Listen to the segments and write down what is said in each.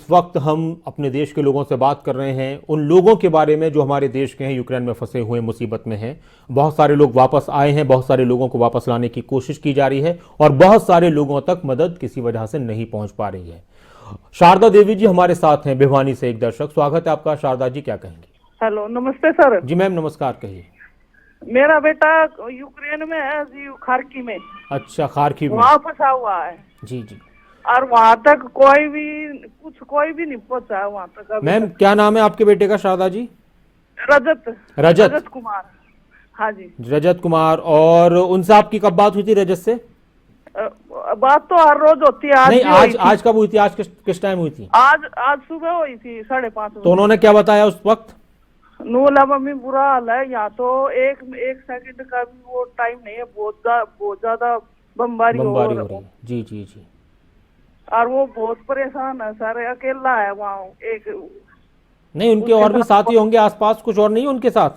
इस वक्त हम अपने देश के लोगों से बात कर रहे हैं, उन लोगों के बारे में जो हमारे देश के हैं, यूक्रेन में फंसे हुए मुसीबत में हैं। बहुत सारे लोग वापस आए हैं, बहुत सारे लोगों को वापस लाने की कोशिश की जा रही है और बहुत सारे लोगों तक मदद किसी वजह से नहीं पहुंच पा रही है। शारदा देवी जी हमारे साथ हैं, भिवानी से एक दर्शक। स्वागत है आपका। शारदा जी, क्या कहेंगे? हेलो, नमस्ते सर। जी मैम, नमस्कार, कहिए। मेरा बेटा यूक्रेन में है जी, खार्की में। अच्छा, खार्किव में। वहाँ फंसा हुआ है जी जी। और वहाँ तक कोई भी नहीं पहुँचा है वहाँ तक अभी मैम, तक। क्या नाम है आपके बेटे का? शारदा जी? रजत कुमार। हाँ जी। रजत कुमार। और उनसे आपकी कब बात हुई थी, रजत से? बात तो हर रोज होती है। आज नहीं, भी हुई थी। आज कब हुई थी? आज किस टाइम हुई थी? आज सुबह हुई थी 5:30 बजे। तो उन्होंने क्या बताया उस वक्त? बोला मम्मी बुरा हाल है यहाँ, तो एक सेकंड का भी वो टाइम नहीं है, बहुत ज्यादा बमबारी हो रही है। जी जी जी। और वो बहुत परेशान है सर, अकेला है वहाँ। नहीं, उनके और भी साथी होंगे आसपास, कुछ और नहीं है उनके साथ?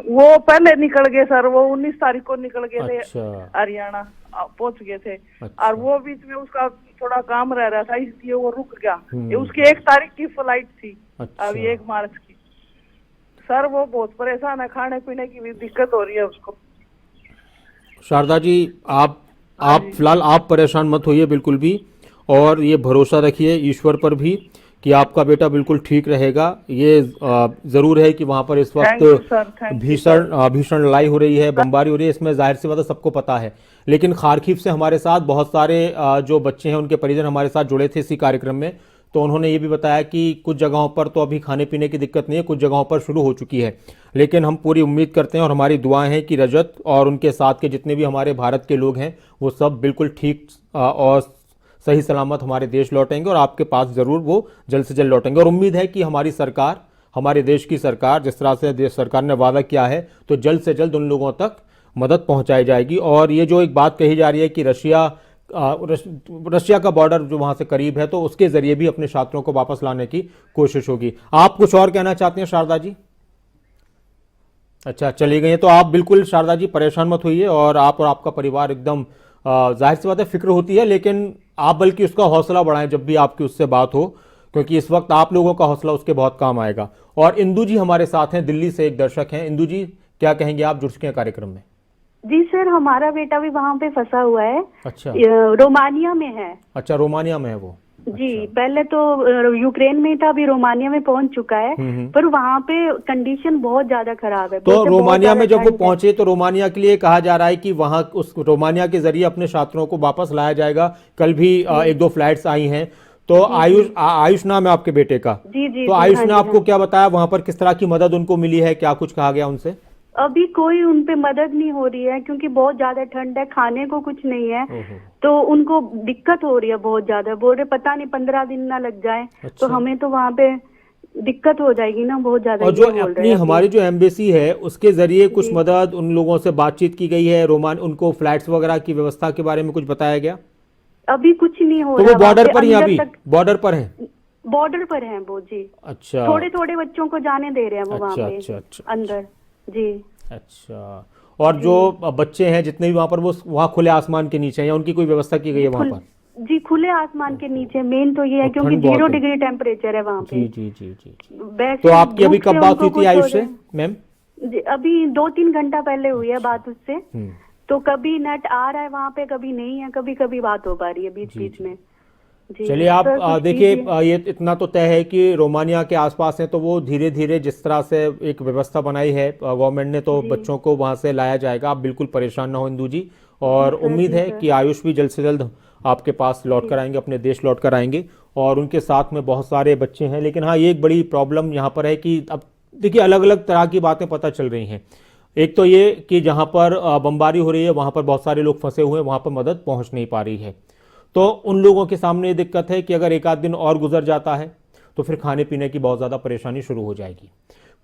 वो पहले निकल गए सर, वो 19 तारीख को निकल गए थे। अच्छा। हरियाणा पहुंच गए थे। अच्छा। और वो बीच में उसका थोड़ा काम रह रहा था, इसलिए वो रुक गया। ये उसकी 1 तारीख की फ्लाइट थी। अच्छा। अभी 1 मार्च की। सर वो बहुत परेशान है, खाने पीने की भी दिक्कत हो रही है उसको। शारदा जी, आप फिलहाल आप परेशान मत होइए बिल्कुल भी, और ये भरोसा रखिए ईश्वर पर भी कि आपका बेटा बिल्कुल ठीक रहेगा। ये ज़रूर है कि वहाँ पर इस वक्त भीषण लड़ाई हो रही है, बमबारी हो रही है, इसमें जाहिर सी बात है सबको पता है। लेकिन खार्किव से हमारे साथ बहुत सारे जो बच्चे हैं, उनके परिजन हमारे साथ जुड़े थे इसी कार्यक्रम में, तो उन्होंने ये भी बताया कि कुछ जगहों पर तो अभी खाने पीने की दिक्कत नहीं है, कुछ जगहों पर शुरू हो चुकी है। लेकिन हम पूरी उम्मीद करते हैं और हमारी दुआएं हैं कि रजत और उनके साथ के जितने भी हमारे भारत के लोग हैं वो सब बिल्कुल ठीक और सही सलामत हमारे देश लौटेंगे और आपके पास ज़रूर वो जल्द से जल्द लौटेंगे। और उम्मीद है कि हमारी सरकार, हमारे देश की सरकार, जिस तरह से देश सरकार ने वादा किया है, तो जल्द से जल्द उन लोगों तक मदद पहुंचाई जाएगी। और ये जो एक बात कही जा रही है कि रशिया का बॉर्डर जो वहां से करीब है, तो उसके जरिए भी अपने छात्रों को वापस लाने की कोशिश होगी। आप कुछ और कहना चाहते हैं शारदा जी? अच्छा, चली गई हैं। तो आप बिल्कुल शारदा जी परेशान मत होइए, और आपका परिवार एकदम, जाहिर सी बात है फिक्र होती है, लेकिन आप बल्कि उसका हौसला बढ़ाएं जब भी आपकी उससे बात हो, क्योंकि इस वक्त आप लोगों का हौसला उसके बहुत काम आएगा। और इंदू जी हमारे साथ हैं, दिल्ली से एक दर्शक हैं। इंदू जी, क्या कहेंगे? आप जुड़ चुके हैं कार्यक्रम में। जी सर, हमारा बेटा भी वहाँ पे फंसा हुआ है। अच्छा। रोमानिया में है। अच्छा, रोमानिया में है वो? जी। अच्छा। पहले तो यूक्रेन में था, अभी रोमानिया में पहुंच चुका है। पर वहाँ पे कंडीशन बहुत ज्यादा खराब है। तो रोमानिया में जब वो पहुंचे, तो रोमानिया के लिए कहा जा रहा है कि वहाँ उस रोमानिया के जरिए अपने छात्रों को वापस लाया जाएगा। कल भी 1-2 फ्लाइट्स आई हैं। तो आयुष नाम है आपके बेटे का? जी जी। तो आयुष ने आपको क्या बताया, वहां पर किस तरह की मदद उनको मिली है, क्या कुछ कहा गया उनसे? अभी कोई उन पे मदद नहीं हो रही है, क्योंकि बहुत ज्यादा ठंड है, खाने को कुछ नहीं है। तो उनको दिक्कत हो रही है बहुत ज्यादा। बोल रहे पता नहीं 15 दिन ना लग जाए। अच्छा। तो हमें तो वहाँ पे दिक्कत हो जाएगी ना बहुत ज्यादा। और जो अपनी हमारी जो एम्बेसी है, उसके जरिए कुछ मदद, उन लोगों से बातचीत की गई है? उनको फ्लैट्स वगैरह की व्यवस्था के बारे में कुछ बताया गया? अभी कुछ नहीं हो रहा। तो वो बॉर्डर पर ही, अभी बॉर्डर पर है? बॉर्डर पर है वो जी। अच्छा। थोड़े थोड़े बच्चों को जाने दे रहे हैं वो वहाँ पे। अच्छा। अंदर। जी। अच्छा। और जो बच्चे हैं जितने भी वहाँ पर, वो वहाँ खुले आसमान के नीचे हैं या उनकी कोई व्यवस्था की गई है वहाँ पर? जी, खुले आसमान के नीचे। मेन तो ये है क्योंकि 0 डिग्री टेम्परेचर है वहाँ पे। जी जी जी जी। तो आपकी अभी कब बात हुई थी आयुष से मैम? अभी 2-3 घंटा पहले हुई है बात उससे। तो कभी नेट आ रहा है वहाँ पे, कभी नहीं है, कभी कभी बात हो पा रही है बीच बीच में। चलिए, आप देखिए, ये इतना तो तय है कि रोमानिया के आसपास हैं, तो वो धीरे धीरे जिस तरह से एक व्यवस्था बनाई है गवर्नमेंट ने, तो बच्चों को वहां से लाया जाएगा। आप बिल्कुल परेशान ना हो इंदू जी, और उम्मीद है कि आयुष भी जल्द से जल्द आपके पास लौट कर आएंगे, अपने देश लौट कर आएंगे। और उनके साथ में बहुत सारे बच्चे हैं। लेकिन हाँ, ये एक बड़ी प्रॉब्लम यहाँ पर है कि अब देखिए, अलग अलग तरह की बातें पता चल रही हैं। एक तो ये कि जहाँ पर बमबारी हो रही है, वहाँ पर बहुत सारे लोग फंसे हुए हैं, वहाँ पर मदद पहुँच नहीं पा रही है। तो उन लोगों के सामने ये दिक्कत है कि अगर 1 आध दिन और गुजर जाता है, तो फिर खाने पीने की बहुत ज़्यादा परेशानी शुरू हो जाएगी।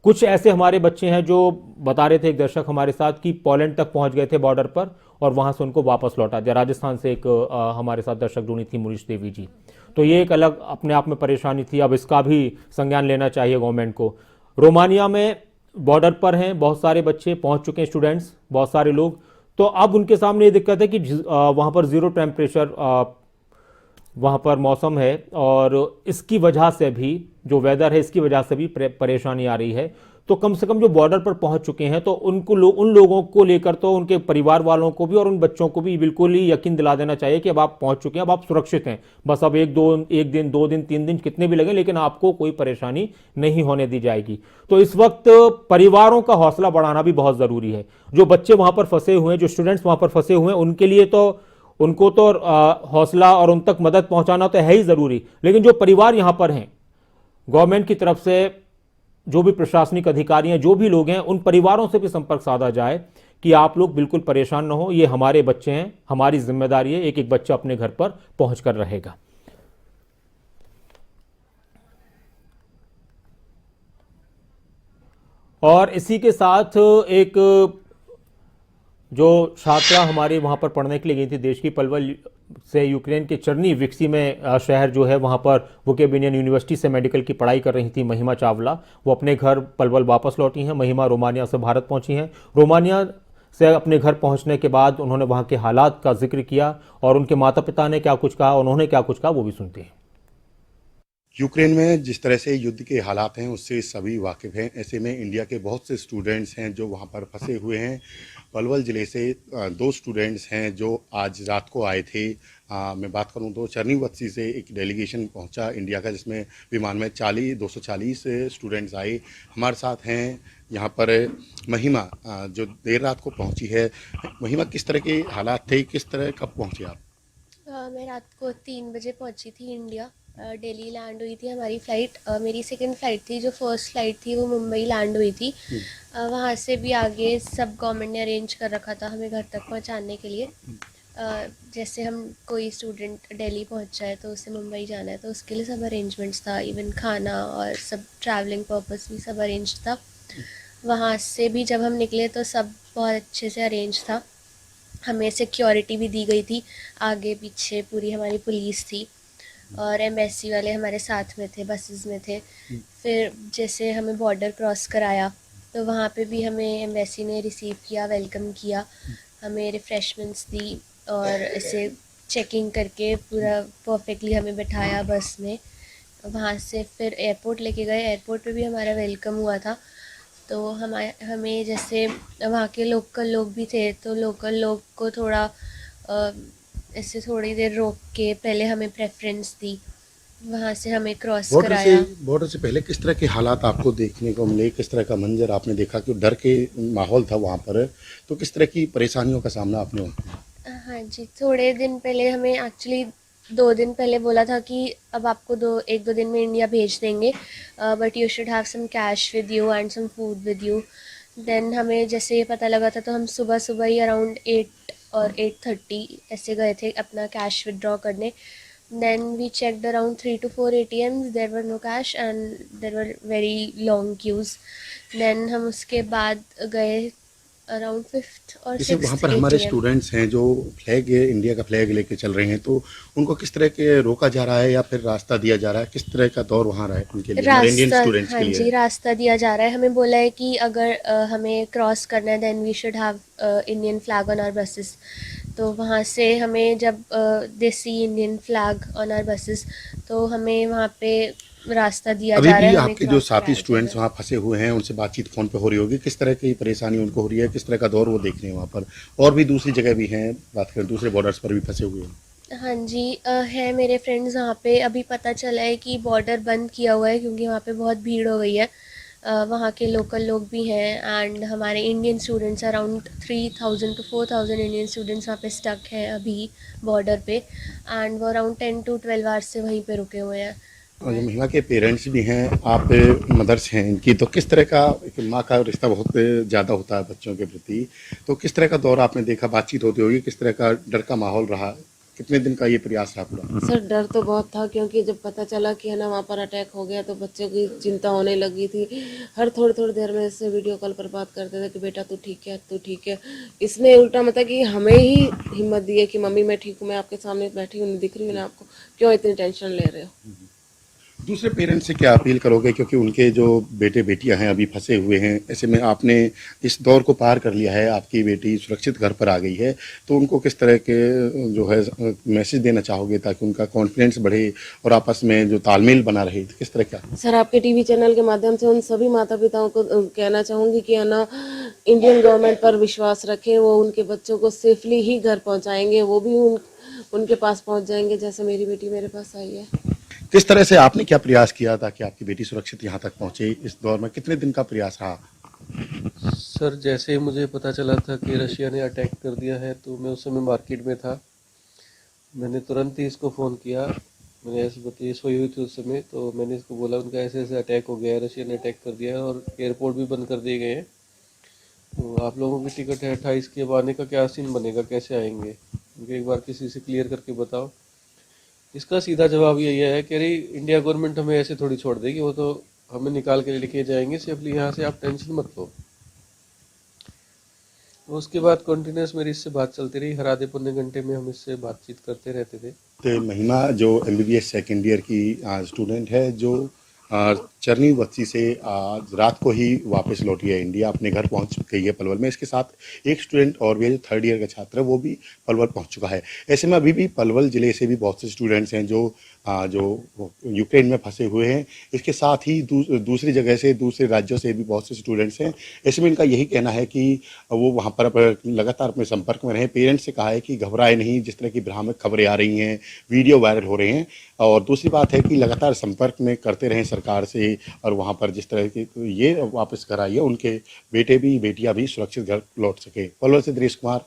कुछ ऐसे हमारे बच्चे हैं जो बता रहे थे, एक दर्शक हमारे साथ, कि पोलैंड तक पहुंच गए थे बॉर्डर पर, और वहां से उनको वापस लौटा दिया। राजस्थान से एक हमारे साथ दर्शक जुड़ी थी, मुनीश देवी जी। तो ये एक अलग अपने आप में परेशानी थी। अब इसका भी संज्ञान लेना चाहिए गवर्नमेंट को। रोमानिया में बॉर्डर पर हैं बहुत सारे बच्चे, पहुंच चुके हैं स्टूडेंट्स, बहुत सारे लोग। तो अब उनके सामने ये दिक्कत है कि वहां पर 0 टेम्परेचर वहाँ पर मौसम है और इसकी वजह से भी जो वेदर है इसकी वजह से भी परेशानी आ रही है। तो कम से कम जो बॉर्डर पर पहुंच चुके हैं तो उन लोगों को लेकर तो उनके परिवार वालों को भी और उन बच्चों को भी बिल्कुल ही यकीन दिला देना चाहिए कि अब आप पहुंच चुके हैं, अब आप सुरक्षित हैं। बस अब एक दिन 2 दिन 3 दिन कितने भी लगे लेकिन आपको कोई परेशानी नहीं होने दी जाएगी। तो इस वक्त परिवारों का हौसला बढ़ाना भी बहुत ज़रूरी है। जो बच्चे वहाँ पर फंसे हुए हैं, जो स्टूडेंट्स वहाँ पर फंसे हुए हैं, उनके लिए तो उनको तो हौसला और उन तक मदद पहुंचाना तो है ही ज़रूरी, लेकिन जो परिवार यहाँ पर हैं, गवर्नमेंट की तरफ से जो भी प्रशासनिक अधिकारी हैं, जो भी लोग हैं, उन परिवारों से भी संपर्क साधा जाए कि आप लोग बिल्कुल परेशान ना हो, ये हमारे बच्चे हैं, हमारी जिम्मेदारी है, एक एक बच्चा अपने घर पर पहुंचकर रहेगा। और इसी के साथ एक जो छात्रा हमारे वहाँ पर पढ़ने के लिए गई थी देश की पलवल से यूक्रेन के चरनी विक्सी में शहर जो है वहाँ पर वोकेब इंडियन यूनिवर्सिटी से मेडिकल की पढ़ाई कर रही थी महिमा चावला, वो अपने घर पलवल वापस लौटी हैं। महिमा रोमानिया से भारत पहुँची हैं। रोमानिया से अपने घर पहुँचने के बाद उन्होंने वहाँ के हालात का जिक्र किया और उनके माता पिता ने क्या कुछ कहा, उन्होंने क्या कुछ कहा, वो भी सुनते हैं। यूक्रेन में जिस तरह से युद्ध के हालात हैं उससे सभी वाकिफ़ हैं। ऐसे में इंडिया के बहुत से स्टूडेंट्स हैं जो वहाँ पर फंसे हुए हैं। पलवल ज़िले से 2 स्टूडेंट्स हैं जो आज रात को आए थे। मैं बात करूँ तो चरनीवत्सी से एक डेलीगेशन पहुँचा इंडिया का, जिसमें विमान में 240 स्टूडेंट्स आए। हमारे साथ हैं यहाँ पर महिमा जो देर रात को पहुँची है। महिमा, किस तरह के हालात थे, किस तरह कब पहुँचे आप? मैं रात को 3 बजे पहुंची थी इंडिया। दिल्ली लैंड हुई थी हमारी फ़्लाइट। मेरी सेकंड फ़्लाइट थी, जो फर्स्ट फ़्लाइट थी वो मुंबई लैंड हुई थी। वहाँ से भी आगे सब गवर्नमेंट ने अरेंज कर रखा था हमें घर तक पहुँचाने के लिए। जैसे हम कोई स्टूडेंट दिल्ली पहुँच जाए तो उसे मुंबई जाना है तो उसके लिए सब अरेंजमेंट्स था, इवन खाना और सब ट्रैवलिंग पर्पस भी सब अरेंज था। वहाँ से भी जब हम निकले तो सब बहुत अच्छे से अरेंज था। हमें सिक्योरिटी भी दी गई थी, आगे पीछे पूरी हमारी पुलिस थी और एम्बेसी वाले हमारे साथ में थे, बसेस में थे। फिर जैसे हमें बॉर्डर क्रॉस कराया तो वहाँ पे भी हमें एम्बेसी ने रिसीव किया, वेलकम किया, हमें रिफ़्रेशमेंट्स दी और ऐसे चेकिंग करके पूरा परफेक्टली हमें बिठाया बस में। वहाँ से फिर एयरपोर्ट लेके गए, एयरपोर्ट पे भी हमारा वेलकम हुआ था। तो हमें जैसे वहाँ के लोकल लोग भी थे तो लोकल लोग को थोड़ा ऐसे थोड़ी देर रोक के पहले हमें प्रेफरेंस दी, वहाँ से हमें क्रॉस कराया। बॉर्डर से पहले किस तरह के हालात आपको देखने को मिले, किस तरह का मंजर आपने देखा? कि डर के माहौल था वहाँ पर, तो किस तरह की परेशानियों का सामना आपने? हाँ जी, थोड़े दिन पहले हमें एक्चुअली 2 दिन पहले बोला था कि अब आपको 1-2 दिन में इंडिया भेज देंगे, but you should have some cash with you and some food with you. Then हमें जैसे ये पता लगा था तो हम सुबह ही अराउंड 8 और 8:30 ऐसे गए थे अपना कैश विदड्रॉ करने। Then we checked around 3 to 4 ATMs, there were no cash and there were very long queues. Then हम उसके बाद गए अराउंड 5th और 6th वहाँ पर हमारे स्टूडेंट्स हैं जो इंडिया का फ्लैग लेके चल रहे हैं, तो उनको किस तरह के रोका जा रहा है या फिर रास्ता दिया जा रहा है? किस तरह का दौर वहाँ रहा है उनके लिए, इंडियन स्टूडेंट्स के लिए? हाँ जी, रास्ता दिया जा रहा है। हमें बोला है कि अगर हमें क्रॉस करना है then we should have Indian flag on our buses. तो वहाँ से हमें जब they see Indian flag on our buses तो हमें वहाँ पे रास्ता दिया जा रहा है। अभी भी आपके जो साथी स्टूडेंट्स वहाँ फंसे हुए हैं उनसे बातचीत फ़ोन पे हो रही होगी, किस तरह की परेशानी उनको हो रही है, किस तरह का दौर वो देख रहे हैं वहाँ पर? और भी दूसरी जगह भी हैं, बात करें दूसरे बॉर्डर्स पर भी फंसे हुए हैं? हाँ जी, है मेरे फ्रेंड्स वहाँ पे। अभी पता चला है कि बॉर्डर बंद किया हुआ है क्योंकि वहाँ पे बहुत भीड़ हो गई है। वहाँ के लोकल लोग भी हैं एंड हमारे Indian students around 3000 to 4000 Indian students वहाँ पे स्टक हैं अभी बॉर्डर पे एंड वो अराउंड 10 to 12 आवर्स से वहीं पे रुके हुए हैं। और जो महिला के पेरेंट्स भी हैं, आप मदर्स हैं इनकी, तो किस तरह का एक माँ का रिश्ता बहुत ज़्यादा होता है बच्चों के प्रति, तो किस तरह का दौर आपने देखा, बातचीत होती होगी, किस तरह का डर का माहौल रहा, कितने दिन का ये प्रयास रहा पूरा? सर डर तो बहुत था क्योंकि जब पता चला कि है ना वहाँ पर अटैक हो गया तो बच्चे की चिंता होने लगी थी। हर थोड़ी देर में इससे वीडियो कॉल पर बात करते थे कि बेटा तू ठीक है, तू ठीक है। इसने उल्टा मतलब कि हमें ही हिम्मत दी है कि मम्मी मैं ठीक हूँ, मैं आपके सामने बैठी हूँ, दिख रही हूँ ना आपको, क्यों इतनी टेंशन ले रहे हो। दूसरे पेरेंट्स से क्या अपील करोगे, क्योंकि उनके जो बेटे बेटियां हैं अभी फंसे हुए हैं, ऐसे में आपने इस दौर को पार कर लिया है, आपकी बेटी सुरक्षित घर पर आ गई है, तो उनको किस तरह के जो है मैसेज देना चाहोगे ताकि उनका कॉन्फिडेंस बढ़े और आपस में जो तालमेल बना रहे, तो किस तरह क्या? सर, आपके टीवी चैनल के माध्यम से उन सभी माता पिताओं को कहना चाहूँगी कि है ना, इंडियन गवर्नमेंट पर विश्वास रखें। वो उनके बच्चों को सेफली ही घर पहुँचाएंगे, वो भी उनके पास पहुँच जाएंगे जैसे मेरी बेटी मेरे पास आई है। किस तरह से आपने क्या प्रयास किया था कि आपकी बेटी सुरक्षित यहाँ तक पहुँचे? इस दौर में कितने दिन का प्रयास रहा? सर, जैसे ही मुझे पता चला था कि रशिया ने अटैक कर दिया है तो मैं उस समय मार्केट में था। मैंने तुरंत ही इसको फ़ोन किया। मैंने ऐसे बताइए, सोई हुई थी उस समय, तो मैंने इसको बोला उनका ऐसे ऐसे अटैक हो गया है, रशिया ने अटैक कर दिया है और एयरपोर्ट भी बंद कर दिए गए हैं। तो आप लोगों की टिकट है 28 की, अब आने का क्या सीन बनेगा, कैसे आएंगे? मुझे एक बार किसी से क्लियर करके बताओ। इसका सीधा जवाब यही है कि अरे इंडिया गवर्नमेंट हमें ऐसे थोड़ी छोड़ देगी, वो तो हमें निकाल के लेके जाएंगे सेफली यहाँ से, आप टेंशन मत लो। उसके बाद कंटिन्यूस मेरी इससे बात चलती रही, हर आधे पौने घंटे में हम इससे बातचीत करते रहते थे। तो महिमा जो MBBS सेकेंड ईयर की स्टूडेंट है, जो चरनी बस्ती से आज रात को ही वापस लौटी है इंडिया, अपने घर पहुंच गई है पलवल में। इसके साथ एक स्टूडेंट और भी है जो थर्ड ईयर का छात्र है, वो भी पलवल पहुंच चुका है। ऐसे में अभी भी पलवल जिले से भी बहुत से स्टूडेंट्स हैं जो यूक्रेन में फंसे हुए हैं। इसके साथ ही दूसरी जगह से, दूसरे राज्यों से भी बहुत से स्टूडेंट्स हैं। ऐसे में इनका यही कहना है कि वो वहाँ पर लगातार अपने संपर्क में रहें। पेरेंट्स से कहा है कि घबराए नहीं, जिस तरह की भ्रामक खबरें आ रही हैं, वीडियो वायरल हो रहे हैं। और दूसरी बात है कि लगातार संपर्क में करते रहें सरकार से, और वहाँ पर जिस तरह की ये वापस घर आई है, उनके बेटे भी बेटियां भी सुरक्षित घर लौट सके। पलवल से दिनेश कुमार।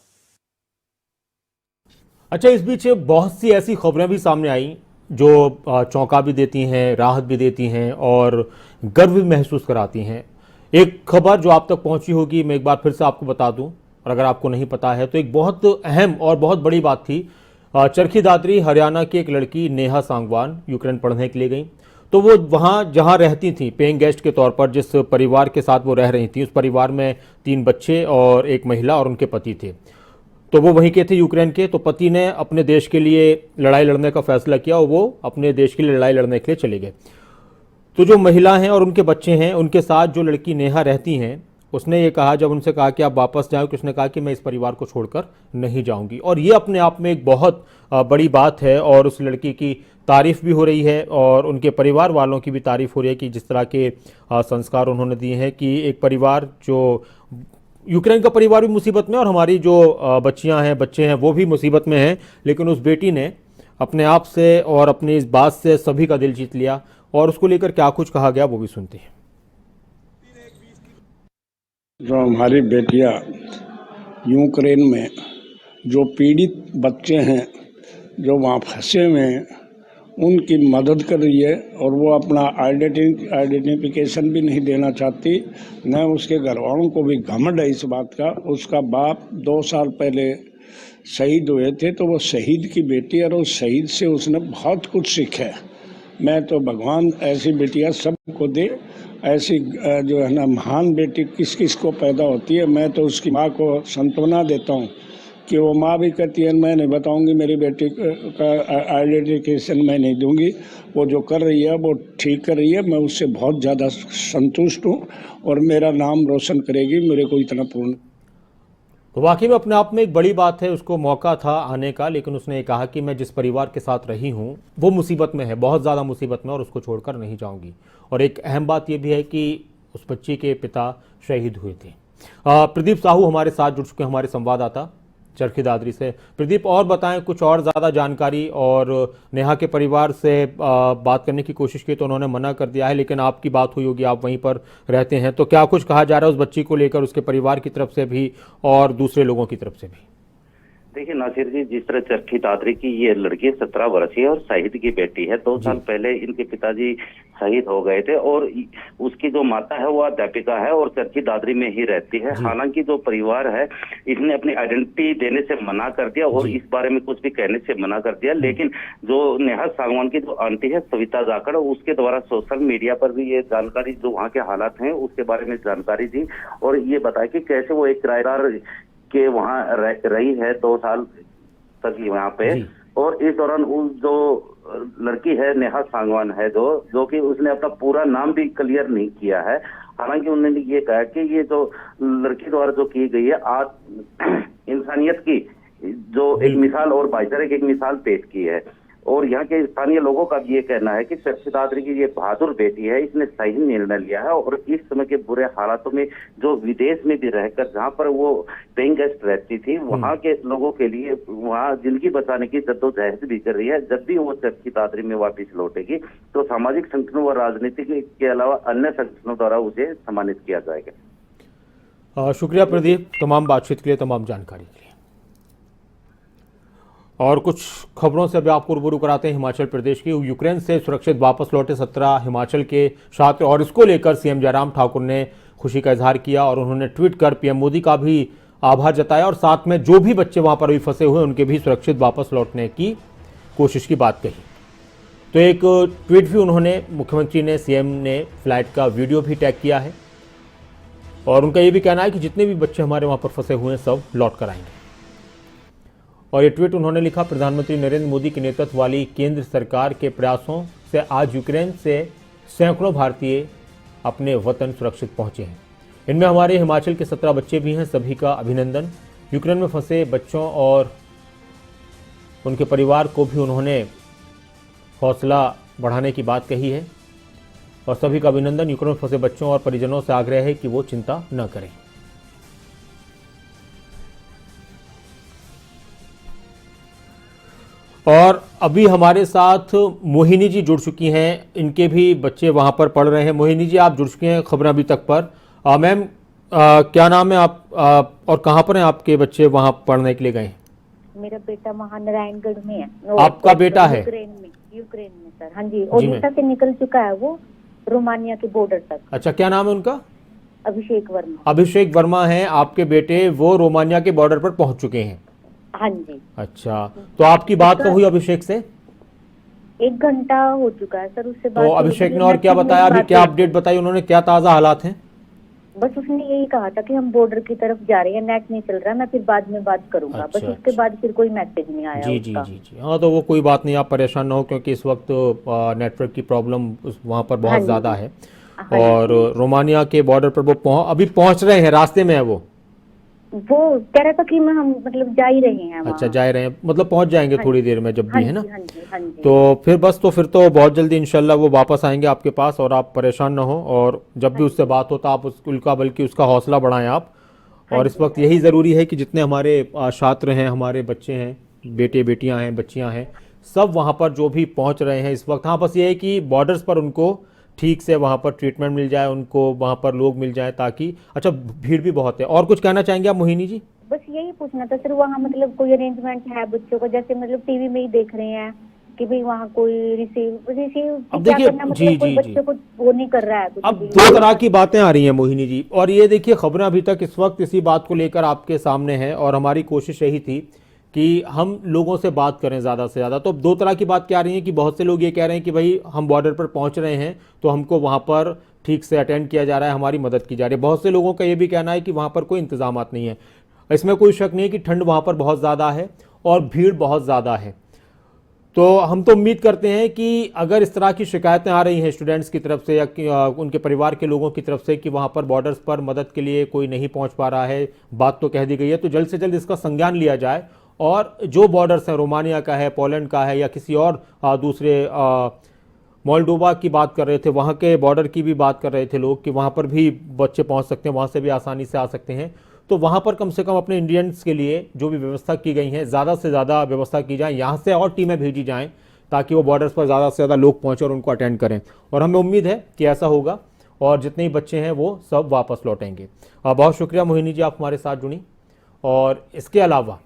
अच्छा, इस बीच बहुत सी ऐसी खबरें भी सामने आई जो चौंका भी देती हैं, राहत भी देती हैं और गर्व भी महसूस कराती हैं। एक खबर जो आप तक पहुंची होगी, मैं एक बार फिर से आपको बता दूं, और अगर आपको नहीं पता है तो एक बहुत अहम और बहुत बड़ी बात थी। चरखी दादरी हरियाणा की एक लड़की नेहा सांगवान यूक्रेन पढ़ने के लिए गई। तो वो वहाँ जहाँ रहती थी पेइंग गेस्ट के तौर पर, जिस परिवार के साथ वो रह रही थी, उस परिवार में 3 बच्चे और एक महिला और उनके पति थे। तो वो वहीं के थे, यूक्रेन के। तो पति ने अपने देश के लिए लड़ाई लड़ने का फैसला किया और वो अपने देश के लिए लड़ाई लड़ने के लिए चले गए। तो जो महिला हैं और उनके बच्चे हैं, उनके साथ जो लड़की नेहा रहती हैं, उसने ये कहा, जब उनसे कहा कि आप वापस जाओ, कि उसने कहा कि मैं इस परिवार को छोड़कर नहीं जाऊंगी। और ये अपने आप में एक बहुत बड़ी बात है और उस लड़की की तारीफ भी हो रही है और उनके परिवार वालों की भी तारीफ हो रही है कि जिस तरह के संस्कार उन्होंने दिए हैं कि एक परिवार, जो यूक्रेन का परिवार भी मुसीबत में और हमारी जो बच्चियां हैं, बच्चे हैं, वो भी मुसीबत में हैं, लेकिन उस बेटी ने अपने आप से और अपनी इस बात से सभी का दिल जीत लिया। और उसको लेकर क्या कुछ कहा गया वो भी सुनते हैं। जो हमारी बेटियां यूक्रेन में जो पीड़ित बच्चे हैं, जो वहाँ फंसे हुए हैं, उनकी मदद कर रही है। और वो अपना आइडेंटिफिकेशन भी नहीं देना चाहती, न उसके घर वालों को भी घमंड है इस बात का। उसका बाप 2 साल पहले शहीद हुए थे, तो वो शहीद की बेटी है और उस शहीद से उसने बहुत कुछ सीखा है। मैं तो भगवान ऐसी बेटियां सबको दे, ऐसी जो है ना महान बेटी किस किस को पैदा होती है। मैं तो उसकी माँ को सांत्वना देता हूँ कि वो माँ भी कहती है मैं नहीं बताऊंगी, मेरी बेटी का आइडेंटिफिकेशन मैं नहीं दूंगी, वो जो कर रही है वो ठीक कर रही है। मैं उससे बहुत ज़्यादा संतुष्ट हूँ और मेरा नाम रोशन करेगी, मेरे को इतना पूर्ण। तो वाकई में अपने आप में एक बड़ी बात है, उसको मौका था आने का, लेकिन उसने ये कहा कि मैं जिस परिवार के साथ रही हूँ वो मुसीबत में है, बहुत ज़्यादा मुसीबत में, और उसको छोड़कर नहीं जाऊँगी। और एक अहम बात यह भी है कि उस बच्ची के पिता शहीद हुए थे। प्रदीप साहू हमारे साथ जुड़ चुके हैं, हमारे संवाददाता चरखी दादरी से। प्रदीप, और बताएं कुछ और ज़्यादा जानकारी। और नेहा के परिवार से बात करने की कोशिश की तो उन्होंने मना कर दिया है, लेकिन आपकी बात हुई होगी, आप वहीं पर रहते हैं, तो क्या कुछ कहा जा रहा है उस बच्ची को लेकर, उसके परिवार की तरफ से भी और दूसरे लोगों की तरफ से भी? देखिए नासिर जी, जिस तरह चरखी दादरी की ये लड़की 17 वर्षीय और शहीद की बेटी है। 2 साल पहले इनके पिताजी शहीद हो गए थे और उसकी जो माता है वो अध्यापिका है और चरखी दादरी में ही रहती है। हालांकि जो परिवार है इसने अपनी आइडेंटिटी देने से मना कर दिया और इस बारे में कुछ भी कहने से मना कर दिया। लेकिन जो नेहा सांगवान की जो आंटी है सविता जाखड़, उसके द्वारा सोशल मीडिया पर भी ये जानकारी, जो वहाँ के हालात हैं उसके बारे में जानकारी दी और ये बताया कि कैसे वो एक किराएदार के वहाँ रही है 2 साल तक यहाँ पे। और इस दौरान उस जो लड़की है नेहा सांगवान है जो कि उसने अपना पूरा नाम भी क्लियर नहीं किया है। हालांकि उन्होंने ये कहा कि ये जो लड़की द्वारा जो की गई है आज इंसानियत की जो एक मिसाल और भाईचारे की एक मिसाल पेश की है। और यहाँ के स्थानीय लोगों का भी ये कहना है कि चर्चित आदरी की ये बहादुर बेटी है, इसने सही निर्णय लिया है और इस समय के बुरे हालातों में जो विदेश में भी रहकर जहाँ पर वो पेइंग गेस्ट रहती थी वहाँ के लोगों के लिए वहाँ जिंदगी बचाने की जद्दोजहद भी कर रही है। जब भी वो चर्चित आदरी में वापस लौटेगी तो सामाजिक संगठनों व राजनीति के अलावा अन्य संगठनों द्वारा उसे सम्मानित किया जाएगा। शुक्रिया प्रदीप, तमाम बातचीत के लिए, तमाम जानकारी के लिए। और कुछ खबरों से अभी आपको रूबरू कराते हैं हिमाचल प्रदेश की। यूक्रेन से सुरक्षित वापस लौटे 17 हिमाचल के छात्र और इसको लेकर सीएम जयराम ठाकुर ने खुशी का इजहार किया और उन्होंने ट्वीट कर पीएम मोदी का भी आभार जताया और साथ में जो भी बच्चे वहां पर अभी फंसे हुए उनके भी सुरक्षित वापस लौटने की कोशिश की बात कही। तो एक ट्वीट भी उन्होंने, मुख्यमंत्री ने, सीएम ने फ्लाइट का वीडियो भी टैग किया है और उनका ये भी कहना है कि जितने भी बच्चे हमारे वहां पर फंसे हुए हैं सब लौट कर आएंगे। और ये ट्वीट उन्होंने लिखा, प्रधानमंत्री नरेंद्र मोदी के नेतृत्व वाली केंद्र सरकार के प्रयासों से आज यूक्रेन से सैकड़ों भारतीय अपने वतन सुरक्षित पहुंचे हैं। इनमें हमारे हिमाचल के 17 बच्चे भी हैं, सभी का अभिनंदन। यूक्रेन में फंसे बच्चों और उनके परिवार को भी उन्होंने हौसला बढ़ाने की बात कही है और सभी का अभिनंदन। यूक्रेन में फंसे बच्चों और परिजनों से आग्रह है कि वो चिंता न करें। और अभी हमारे साथ मोहिनी जी जुड़ चुकी हैं, इनके भी बच्चे वहां पर पढ़ रहे हैं। मोहिनी जी, आप जुड़ चुके हैं खबरें अभी तक पर। मैम, क्या नाम है आप और कहां पर हैं आपके बच्चे वहां पढ़ने के लिए गए हैं? मेरा बेटा महानारायणगढ़ में है। आपका बेटा है? यूक्रेन में सर। हाँ जी, ओडिशा से निकल चुका है वो, रोमानिया के बॉर्डर तक। अच्छा, क्या नाम है उनका? अभिषेक वर्मा। अभिषेक वर्मा है आपके बेटे, वो रोमानिया के बॉर्डर पर पहुंच चुके हैं? हाँ जी। अच्छा, तो आपकी बात कब हुई अभिषेक से? 1 घंटा हो चुका है सर, उससे बात। तो अभिषेक ने और क्या बताया, अभी क्या अपडेट बताई उन्होंने, क्या ताज़ा हालात हैं? बस उसने यही कहा था कि हम बॉर्डर की तरफ जा रहे हैं, नेट नहीं चल रहा, मैं फिर बाद में बात करूंगा। अच्छा, बस उसके बाद फिर कोई मैसेज नहीं आया जी जी जी जी। हाँ, तो वो कोई बात नहीं, आप परेशान ना हो क्योंकि इस वक्त नेटवर्क की प्रॉब्लम वहाँ पर बहुत ज़्यादा है। और रोमानिया के बॉर्डर पर वो अभी पहुँच रहे हैं, रास्ते में है वो कह रहा था कि हम मतलब जा ही रहे हैं। अच्छा, जा रहे हैं, मतलब पहुंच जाएंगे थोड़ी देर में जब भी, है ना? हाँ जी, हाँ जी। तो फिर बस, तो फिर तो बहुत जल्दी इंशाल्लाह वो वापस आएंगे आपके पास और आप परेशान ना हो। और जब भी उससे बात हो तो आप बल्कि उसका हौसला बढ़ाएं आप। और इस वक्त यही ज़रूरी है कि जितने हमारे छात्र हैं, हमारे बच्चे हैं, बेटे बेटियाँ हैं, बच्चियाँ हैं, सब वहाँ पर जो भी पहुँच रहे हैं इस वक्त। हाँ, बस ये है कि बॉर्डर्स पर उनको ठीक से वहाँ पर ट्रीटमेंट मिल जाए, उनको वहाँ पर लोग मिल जाए ताकि। अच्छा, भीड़ भी बहुत है। और कुछ कहना चाहेंगे आप मोहिनी जी? बस यही पूछना था सर, वहाँ मतलब कोई अरेंजमेंट है बच्चों को, जैसे मतलब टीवी में ही देख रहे हैं कि भाई वहाँ कोई रिसीव अब देखिए, जी कोई बच्चों को वो नहीं कर रहा है कुछ। अब 2 तरह की बातें आ रही हैं मोहिनी जी, और ये देखिए खबरें अभी तक इस वक्त इसी बात को लेकर आपके सामने हैं और हमारी कोशिश यही थी कि हम लोगों से बात करें ज़्यादा से ज़्यादा। तो 2 तरह की बात क्या आ रही है कि बहुत से लोग ये कह रहे हैं कि भाई हम बॉर्डर पर पहुंच रहे हैं तो हमको वहां पर ठीक से अटेंड किया जा रहा है, हमारी मदद की जा रही है। बहुत से लोगों का ये भी कहना है कि वहां पर कोई इंतजामात नहीं है। इसमें कोई शक नहीं है कि ठंड वहां पर बहुत ज़्यादा है और भीड़ बहुत ज़्यादा है। तो हम तो उम्मीद करते हैं कि अगर इस तरह की शिकायतें आ रही हैं स्टूडेंट्स की तरफ से या उनके परिवार के लोगों की तरफ से कि वहाँ पर बॉर्डर्स पर मदद के लिए कोई नहीं पहुँच पा रहा है, बात तो कह दी गई है, तो जल्द से जल्द इसका संज्ञान लिया जाए। और जो बॉर्डर्स हैं, रोमानिया का है, पोलैंड का है या किसी और दूसरे मोल्डोवा की बात कर रहे थे, वहाँ के बॉर्डर की भी बात कर रहे थे लोग कि वहाँ पर भी बच्चे पहुँच सकते हैं, वहाँ से भी आसानी से आ सकते हैं। तो वहाँ पर कम से कम अपने इंडियंस के लिए जो भी व्यवस्था की गई है ज़्यादा से ज़्यादा व्यवस्था की जाए, यहाँ से और टीमें भेजी जाएँ ताकि वो बॉर्डर्स पर ज़्यादा से ज़्यादा लोग पहुँचें और उनको अटेंड करें। और हमें उम्मीद है कि ऐसा होगा और जितने भी बच्चे हैं वो सब वापस लौटेंगे। बहुत शुक्रिया मोहिनी जी, आप हमारे साथ जुड़ी। और इसके अलावा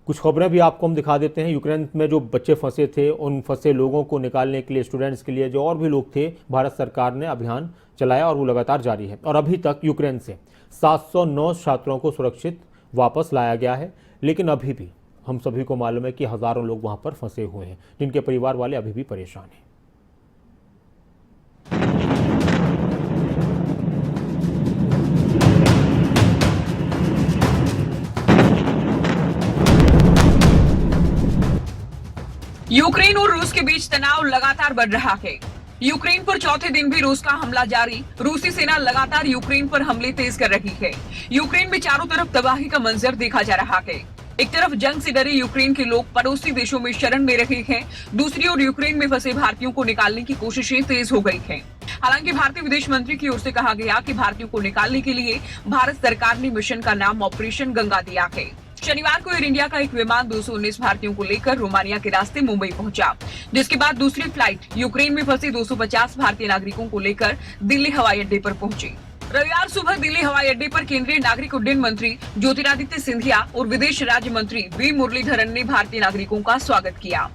कुछ खबरें भी आपको हम दिखा देते हैं। यूक्रेन में जो बच्चे फंसे थे, उन फंसे लोगों को निकालने के लिए, स्टूडेंट्स के लिए जो और भी लोग थे, भारत सरकार ने अभियान चलाया और वो लगातार जारी है। और अभी तक यूक्रेन से 709 छात्रों को सुरक्षित वापस लाया गया है। लेकिन अभी भी हम सभी को मालूम है कि हज़ारों लोग वहाँ पर फंसे हुए हैं जिनके परिवार वाले अभी भी परेशान हैं। यूक्रेन और रूस के बीच तनाव लगातार बढ़ रहा है। यूक्रेन पर चौथे दिन भी रूस का हमला जारी। रूसी सेना लगातार यूक्रेन पर हमले तेज कर रही है। यूक्रेन में चारों तरफ तबाही का मंजर देखा जा रहा है। एक तरफ जंग से डरे यूक्रेन के लोग पड़ोसी देशों में शरण ले रहे हैं, दूसरी ओर यूक्रेन में फंसे भारतीयों को निकालने की कोशिशें तेज हो गई हैं। हालांकि भारतीय विदेश मंत्री की ओर से कहा गया कि भारतीयों को निकालने के लिए भारत सरकार ने मिशन का नाम ऑपरेशन गंगा दिया है। शनिवार को एयर इंडिया का एक विमान 219 भारतीयों को लेकर रोमानिया के रास्ते मुंबई पहुंचा, जिसके बाद दूसरी फ्लाइट यूक्रेन में फंसे 250 भारतीय नागरिकों को लेकर दिल्ली हवाई अड्डे पर पहुंची। रविवार सुबह दिल्ली हवाई अड्डे पर केंद्रीय नागरिक उड्डयन मंत्री ज्योतिरादित्य सिंधिया और विदेश राज्य मंत्री वी मुरलीधरन ने भारतीय नागरिकों का स्वागत किया।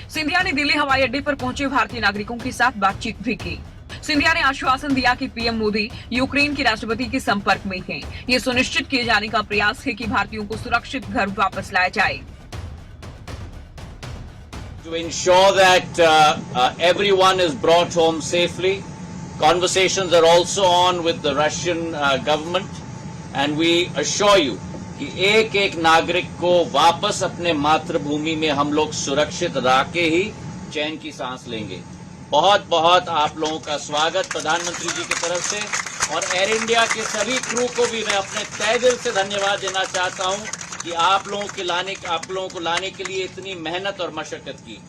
सिंधिया ने दिल्ली हवाई अड्डे पर पहुंचे भारतीय नागरिकों के साथ बातचीत भी की। सिंधिया ने आश्वासन दिया कि पीएम मोदी यूक्रेन के राष्ट्रपति के संपर्क में हैं। ये सुनिश्चित किए जाने का प्रयास है कि भारतीयों को सुरक्षित घर वापस लाया जाए। To ensure that everyone is brought home safely, conversations are also on with the Russian government, and we assure you कि एक नागरिक को वापस अपने मातृभूमि में हम लोग सुरक्षित रह के ही चैन की सांस लेंगे। बहुत बहुत आप लोगों का स्वागत प्रधानमंत्री जी की तरफ से, और एयर इंडिया के सभी क्रू को भी मैं अपने तहे दिल से धन्यवाद देना चाहता हूं कि आप लोगों को लाने के लिए इतनी मेहनत और मशक्कत की।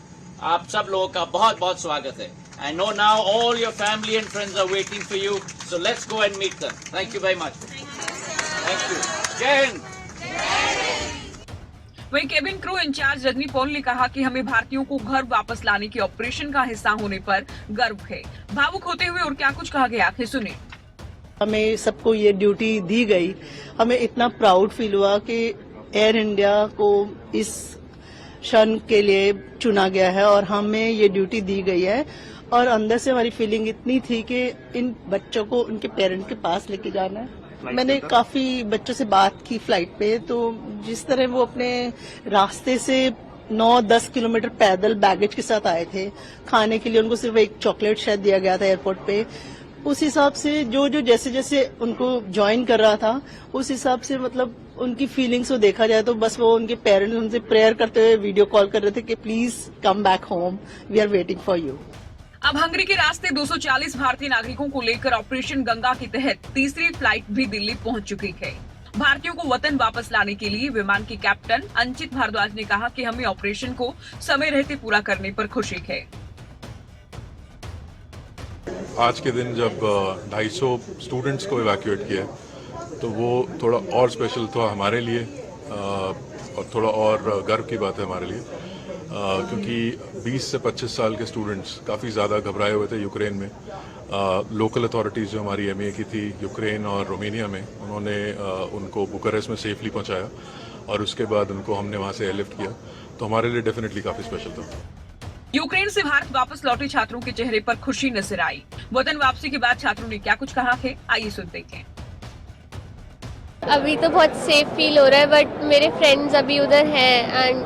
आप सब लोगों का बहुत बहुत स्वागत है। I know now all your family and friends are waiting for you, so let's go and meet them. Thank you very much. Thank you. Jai Hind. वहीं cabin crew incharge Rajni Paul ने कहा कि हमें भारतीयों को घर वापस लाने के ऑपरेशन का हिस्सा होने पर गर्व है। भावुक होते हुए और क्या कुछ कहा गया है, सुनिए। हमें सबको ये ड्यूटी दी गई, हमें इतना प्राउड फील हुआ कि एयर इंडिया को इस क्षण के लिए चुना गया है और हमें ये ड्यूटी दी गई है। और अंदर से हमारी फीलिंग इतनी थी कि इन बच्चों को उनके पेरेंट के पास लेके जाना है। मैंने काफी बच्चों से बात की फ्लाइट पे, तो जिस तरह वो अपने रास्ते से 9-10 किलोमीटर पैदल बैगेज के साथ आए थे, खाने के लिए उनको सिर्फ एक चॉकलेट शायद दिया गया था एयरपोर्ट पे, उस हिसाब से जो जैसे जैसे उनको ज्वाइन कर रहा था उस हिसाब से मतलब उनकी फीलिंग्स को देखा जाए तो बस वो उनके पेरेंट्स उनसे प्रेयर करते हुए वीडियो कॉल कर रहे थे कि please come back home, we are waiting for you. अब हंगरी के रास्ते 240 भारतीय नागरिकों को लेकर ऑपरेशन गंगा के तहत तीसरी फ्लाइट भी दिल्ली पहुंच चुकी है। भारतीयों को वतन वापस लाने के लिए विमान के कैप्टन अंचित भारद्वाज ने कहा कि हमें ऑपरेशन को समय रहते पूरा करने पर खुशी है। आज के दिन जब 250 स्टूडेंट्स को इवैक्यूएट किया तो वो थोड़ा और स्पेशल था हमारे लिए, और थोड़ा और गर्व की बात है हमारे लिए, क्योंकि 20 से 25 साल के स्टूडेंट्स काफ़ी ज़्यादा घबराए हुए थे यूक्रेन में। लोकल अथॉरिटीज़ जो हमारी एमए की थी यूक्रेन और रोमानिया में, उन्होंने उनको बुकारेस्ट में सेफली पहुंचाया और उसके बाद उनको हमने वहाँ से एयरलिफ्ट किया, तो हमारे लिए डेफिनेटली काफ़ी स्पेशल था। यूक्रेन से भारत वापस लौटे छात्रों के चेहरे पर खुशी नजर आई। वतन वापसी के बाद छात्रों ने क्या कुछ कहा है, आइए सुनते हैं। अभी तो बहुत सेफ फील हो रहा है, बट मेरे फ्रेंड्स अभी उधर हैं एंड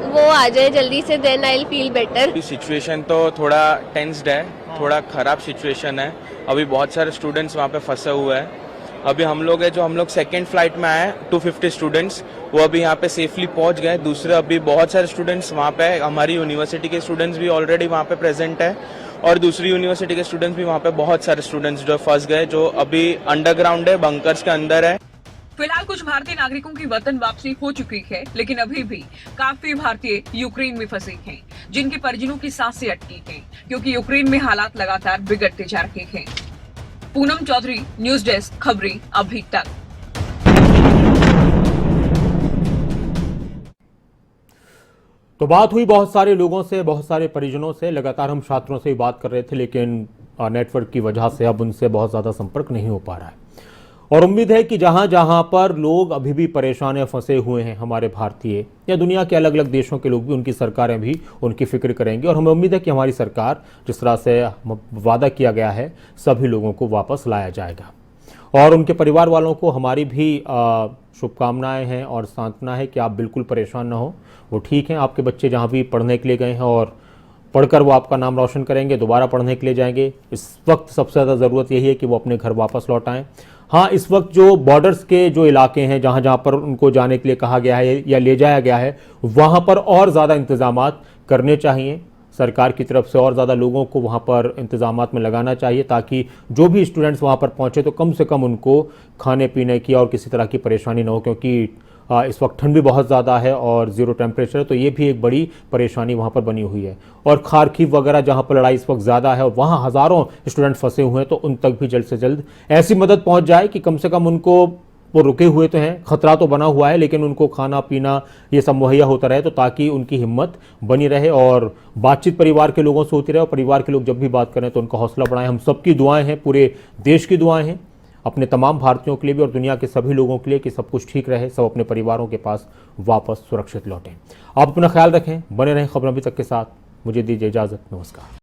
वो आ जाए जल्दी से, then I will feel better. Situation तो थोड़ा टेंस्ड है, थोड़ा खराब सिचुएशन है। अभी बहुत सारे स्टूडेंट्स वहाँ पे फंसे हुए हैं। अभी हम लोग सेकंड फ्लाइट में आए 250 स्टूडेंट्स, वो अभी यहाँ पे सेफली पहुँच गए। दूसरे अभी बहुत सारे स्टूडेंट्स वहाँ पे, हमारी यूनिवर्सिटी के स्टूडेंट्स भी ऑलरेडी वहाँ पे प्रेजेंट है, और दूसरी यूनिवर्सिटी के स्टूडेंट्स भी वहाँ पे बहुत सारे स्टूडेंट्स जो फंस गए, जो अभी अंडरग्राउंड है, बंकर्स के अंदर है। फिलहाल कुछ भारतीय नागरिकों की वतन वापसी हो चुकी है, लेकिन अभी भी काफी भारतीय यूक्रेन में फंसे हैं, जिनके परिजनों की सांसें अटकी हैं, क्योंकि यूक्रेन में हालात लगातार बिगड़ते जा रहे हैं। पूनम चौधरी, न्यूज डेस्क, खबरें अभी तक। तो बात हुई बहुत सारे लोगों से, बहुत सारे परिजनों से। लगातार हम छात्रों से ही बात कर रहे थे, लेकिन नेटवर्क की वजह से अब उनसे बहुत ज़्यादा संपर्क नहीं हो पा रहा है। और उम्मीद है कि जहां जहां पर लोग अभी भी परेशान या फंसे हुए हैं, हमारे भारतीय या दुनिया के अलग अलग देशों के लोग भी, उनकी सरकारें भी उनकी फिक्र करेंगी। और हमें उम्मीद है कि हमारी सरकार, जिस तरह से वादा किया गया है, सभी लोगों को वापस लाया जाएगा। और उनके परिवार वालों को हमारी भी शुभकामनाएं हैं और सांत्वना है कि आप बिल्कुल परेशान ना हो। वो ठीक हैं, आपके बच्चे जहाँ भी पढ़ने के लिए गए हैं और पढ़कर वो आपका नाम रोशन करेंगे, दोबारा पढ़ने के लिए जाएंगे। इस वक्त सबसे ज़्यादा ज़रूरत यही है कि वो अपने घर वापस लौट आएँ। हाँ, इस वक्त जो बॉर्डर्स के जो इलाके हैं, जहाँ जहाँ पर उनको जाने के लिए कहा गया है या ले जाया गया है, वहाँ पर और ज़्यादा इंतजामात करने चाहिए। सरकार की तरफ से और ज़्यादा लोगों को वहाँ पर इंतज़ामात में लगाना चाहिए ताकि जो भी स्टूडेंट्स वहाँ पर पहुँचे तो कम से कम उनको खाने पीने की और किसी तरह की परेशानी ना हो, क्योंकि इस वक्त ठंड भी बहुत ज़्यादा है और ज़ीरो टेम्परेचर है, तो ये भी एक बड़ी परेशानी वहाँ पर बनी हुई है। और खारकीव वगैरह जहाँ पर लड़ाई इस वक्त ज़्यादा है और वहाँ हज़ारों स्टूडेंट फंसे हुए हैं, तो उन तक भी जल्द से जल्द ऐसी मदद पहुँच जाए कि कम से कम उनको, वो रुके हुए तो हैं, खतरा तो बना हुआ है, लेकिन उनको खाना पीना ये सब मुहैया होता रहे, तो ताकि उनकी हिम्मत बनी रहे और बातचीत परिवार के लोगों से होती रहे। और परिवार के लोग जब भी बात करें तो उनका हौसला बढ़ाएं। हम सबकी दुआएं हैं, पूरे देश की दुआएं हैं, अपने तमाम भारतीयों के लिए भी और दुनिया के सभी लोगों के लिए कि सब कुछ ठीक रहे, सब अपने परिवारों के पास वापस सुरक्षित लौटें। आप अपना ख्याल रखें, बने रहें खबर अभी तक के साथ। मुझे दीजिए इजाज़त, नमस्कार।